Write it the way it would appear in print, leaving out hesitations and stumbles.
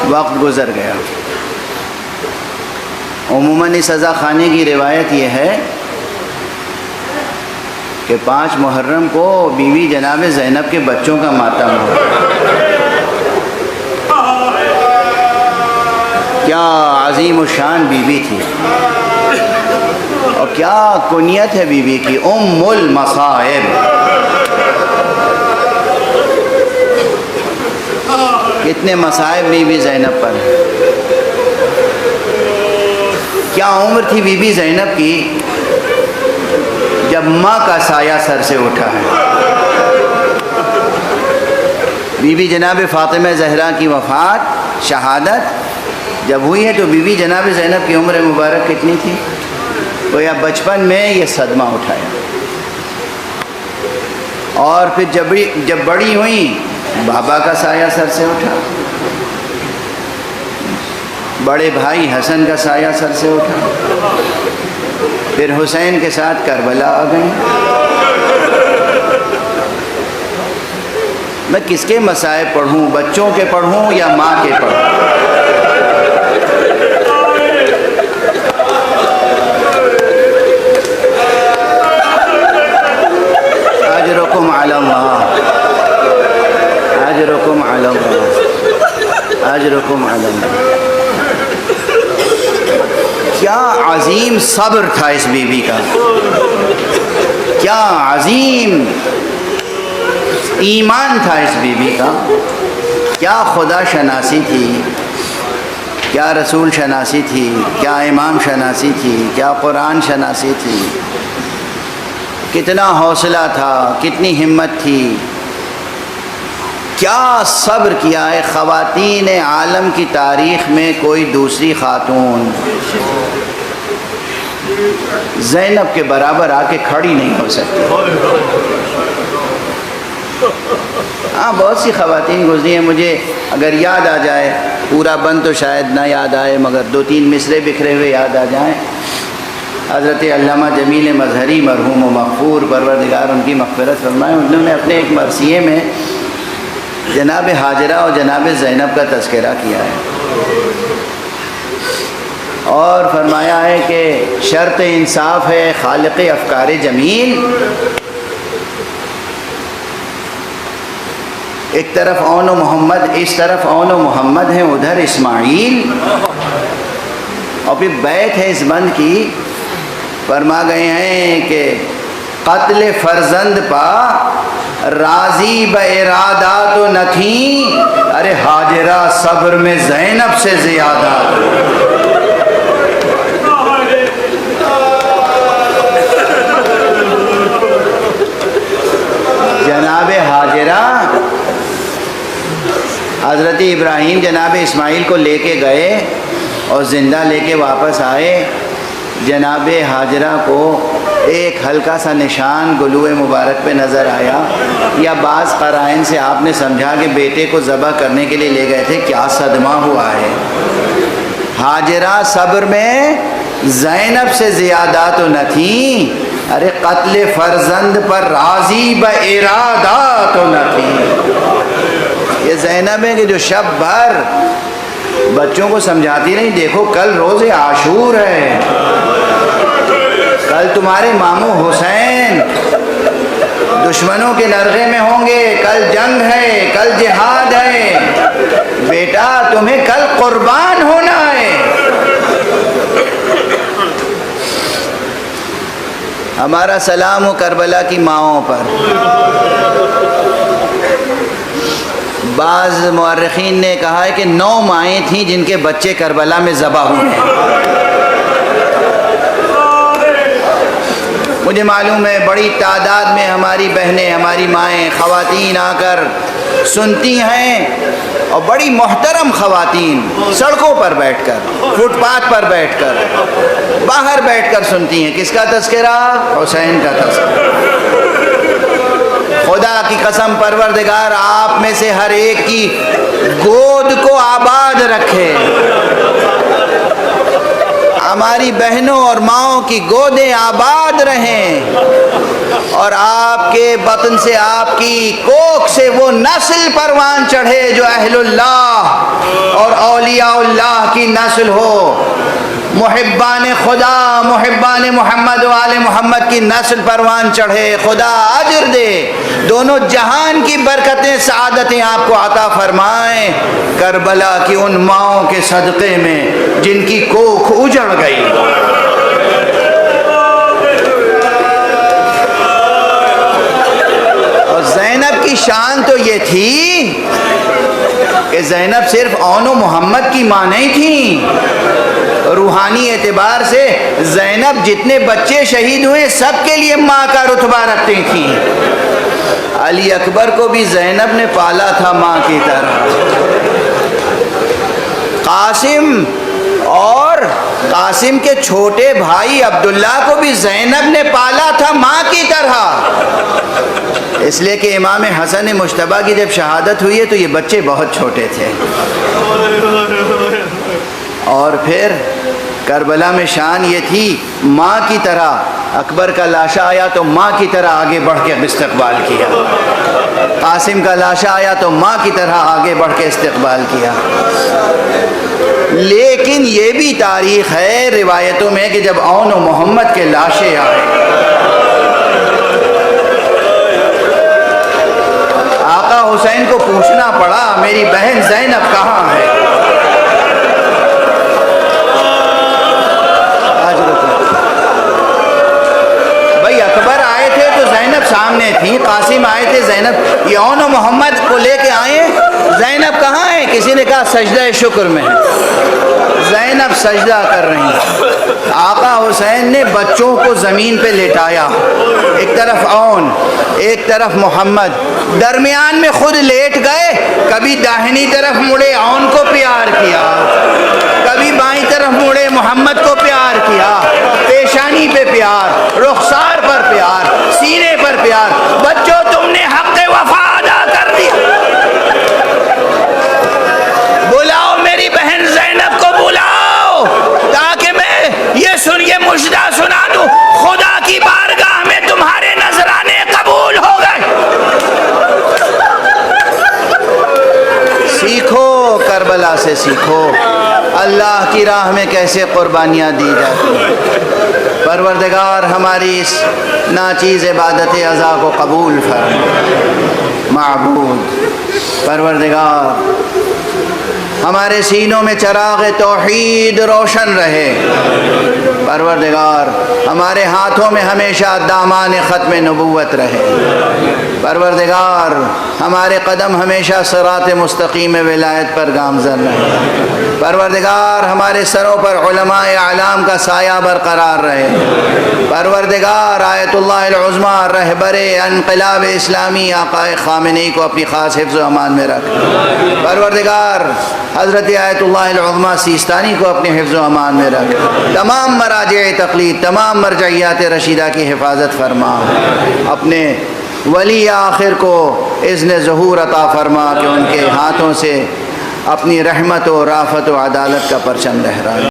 وقت گزر گیا۔ عموماً اس سزا خانے کی روایت یہ ہے کہ 5 محرم کو بیوی جناب زینب کے بچوں کا ماتم ہوا۔ کیا عظیم الشان بیوی تھی، اور کیا کنیت ہے بیوی کی، ام المصائب۔ کتنے مصائب بیوی زینب پر ہیں۔ کیا عمر تھی بی بی زینب کی جب ماں کا سایہ سر سے اٹھا ہے۔ بی بی جناب فاطمہ زہرا کی وفات، شہادت جب ہوئی ہے تو بی بی جناب زینب کی عمر مبارک کتنی تھی؟ گویا بچپن میں یہ صدمہ اٹھایا، اور پھر جب بڑی ہوئی بابا کا سایہ سر سے اٹھا، بڑے بھائی حسن کا سایہ سر سے اٹھا، پھر حسین کے ساتھ کربلا آ گئی۔ میں کس کے مصائب پڑھوں، بچوں کے پڑھوں یا ماں کے پڑھوں؟ اجرکم علی اللہ، اجرکم علی اللہ، اجرکم علی اللہ۔ کیا عظیم صبر تھا اس بیوی کا، کیا عظیم ایمان تھا اس بیوی کا، کیا خدا شناسی تھی، کیا رسول شناسی تھی، کیا امام شناسی تھی، کیا قرآن شناسی تھی، کتنا حوصلہ تھا، کتنی ہمت تھی، کیا صبر کیا ہے۔ خواتین عالم کی تاریخ میں کوئی دوسری خاتون زینب کے برابر آ کے کھڑی نہیں ہو سکتی۔ ہاں بہت سی خواتین گزری ہیں، مجھے اگر یاد آ جائے، پورا بند تو شاید نہ یاد آئے مگر 2-3 مصرے بکھرے ہوئے یاد آ جائیں۔ حضرت علامہ جمیل مظہری مرحوم و مغفور، پروردگار ان کی مغفرت فرمائے، انہوں نے اپنے ایک مرثیے میں جناب ہاجرہ اور جناب زینب کا تذکرہ کیا ہے، اور فرمایا ہے کہ شرط انصاف ہے خالق افکار جمیل، ایک طرف اون و محمد، اس طرف اون و محمد ہیں، ادھر اسماعیل، اور پھر بیت ہے اس بند کی، فرما گئے ہیں کہ قتل فرزند پا راضی بارادات و نہ تھیں، ارے ہاجرہ صبر میں زینب سے زیادہ۔ جناب ہاجرہ حضرت ابراہیم جناب اسماعیل کو لے کے گئے اور زندہ لے کے واپس آئے، جناب ہاجرہ کو ایک ہلکا سا نشان گلوئے مبارک پہ نظر آیا، یا بعض قرائن سے آپ نے سمجھا کہ بیٹے کو ذبح کرنے کے لیے لے گئے تھے، کیا صدمہ ہوا ہے۔ ہاجرہ صبر میں زینب سے زیادہ تو نہ تھیں، ارے قتل فرزند پر راضی بارادات تو نہ تھیں۔ یہ زینب ہے کہ جو شب بھر بچوں کو سمجھاتی رہی، دیکھو کل روز عاشور ہے، کل تمہارے ماموں حسین دشمنوں کے نرغے میں ہوں گے، کل جنگ ہے، کل جہاد ہے، بیٹا تمہیں کل قربان ہونا ہے۔ ہمارا سلام ہو کربلا کی ماؤں پر۔ بعض مورخین نے کہا ہے کہ 9 مائیں تھیں جن کے بچے کربلا میں ذبح ہوئے ہیں۔ مجھے معلوم ہے بڑی تعداد میں ہماری بہنیں، ہماری مائیں، خواتین آ کر سنتی ہیں، اور بڑی محترم خواتین سڑکوں پر بیٹھ کر، فٹ پاتھ پر بیٹھ کر، باہر بیٹھ کر سنتی ہیں۔ کس کا تذکرہ؟ حسین کا تذکرہ۔ خدا کی قسم پروردگار آپ میں سے ہر ایک کی گود کو آباد رکھے، ہماری بہنوں اور ماؤں کی گودیں آباد رہیں، اور آپ کے بطن سے، آپ کی کوکھ سے وہ نسل پروان چڑھے جو اہل اللہ اور اولیاء اللہ کی نسل ہو، محبان خدا، محبان محمد و آل محمد کی نسل پروان چڑھے، خدا اجر دے، دونوں جہان کی برکتیں سعادتیں آپ کو عطا فرمائیں، کربلا کی ان ماؤں کے صدقے میں جن کی کوکھ اجڑ گئی۔ اور زینب کی شان تو یہ تھی کہ زینب صرف اون و محمد کی ماں نہیں تھیں، روحانی اعتبار سے زینب جتنے بچے شہید ہوئے سب کے لیے ماں کا رتبہ رکھتی تھیں۔ علی اکبر کو بھی زینب نے پالا تھا ماں کی طرح، قاسم اور قاسم کے چھوٹے بھائی عبداللہ کو بھی زینب نے پالا تھا ماں کی طرح، اس لیے کہ امام حسن مجتبیٰ کی جب شہادت ہوئی ہے تو یہ بچے بہت چھوٹے تھے۔ اور پھر کربلا میں شان یہ تھی ماں کی طرح، اکبر کا لاشا آیا تو ماں کی طرح آگے بڑھ کے استقبال کیا، قاسم کا لاشا آیا تو ماں کی طرح آگے بڑھ کے استقبال کیا۔ لیکن یہ بھی تاریخ ہے روایتوں میں کہ جب اون و محمد کے لاشیں آئے، آقا حسین کو پوچھنا پڑا میری بہن زینب کہاں ہے؟ بھائی اکبر آئے تھے تو زینب سامنے تھی، قاسم آئے تھے زینب، یہ اون و محمد کو لے کے آئے، زینب کہاں ہے؟ کسی نے کہا سجدہ شکر میں ہے، زینب سجدہ کر رہی ہیں۔ آقا حسین نے بچوں کو زمین پہ لٹایا، ایک طرف اون ایک طرف محمد، درمیان میں خود لیٹ گئے، کبھی داہنی طرف مڑے اون کو پیار کیا، کبھی بائیں طرف مڑے محمد کو پیار کیا، پیشانی پہ پیار، رخسار پر پیار، سینے پر پیار۔ بچوں تم نے حق وفا ادا کر دیا، بلاؤ میری بہن زینب کو بلاؤ تاکہ میں یہ مجدہ سنا دوں، خدا کی بارگاہ میں تمہارے نذرانے قبول ہو گئے۔ سیکھو کربلا سے، سیکھو اللہ کی راہ میں کیسے قربانیاں دی جاتی ہیں۔ پروردگار ہماری اس ناچیز عبادت عزا کو قبول فرما۔ معبود پروردگار ہمارے سینوں میں چراغ توحید روشن رہے، پروردگار ہمارے ہاتھوں میں ہمیشہ دامان ختم نبوت رہے، پروردگار ہمارے قدم ہمیشہ صراط مستقیم ولایت پر گامزن رہے، پروردگار ہمارے سروں پر علماء اعلام کا سایہ برقرار رہے، پروردگار آیت اللہ العظمیٰ رہبر انقلاب اسلامی آقا خامنئی کو اپنی خاص حفظ و امان میں رکھ، پروردگار حضرت آیت اللہ العظمیٰ سیستانی کو اپنے حفظ و امان میں رکھ، تمام مراجع تقلید، تمام مرجعیات رشیدہ کی حفاظت فرما، اپنے ولی آخر کو اذن ظہور عطا فرما کہ ان کے ہاتھوں سے اپنی رحمت و رافت و عدالت کا پرچم لہرائے۔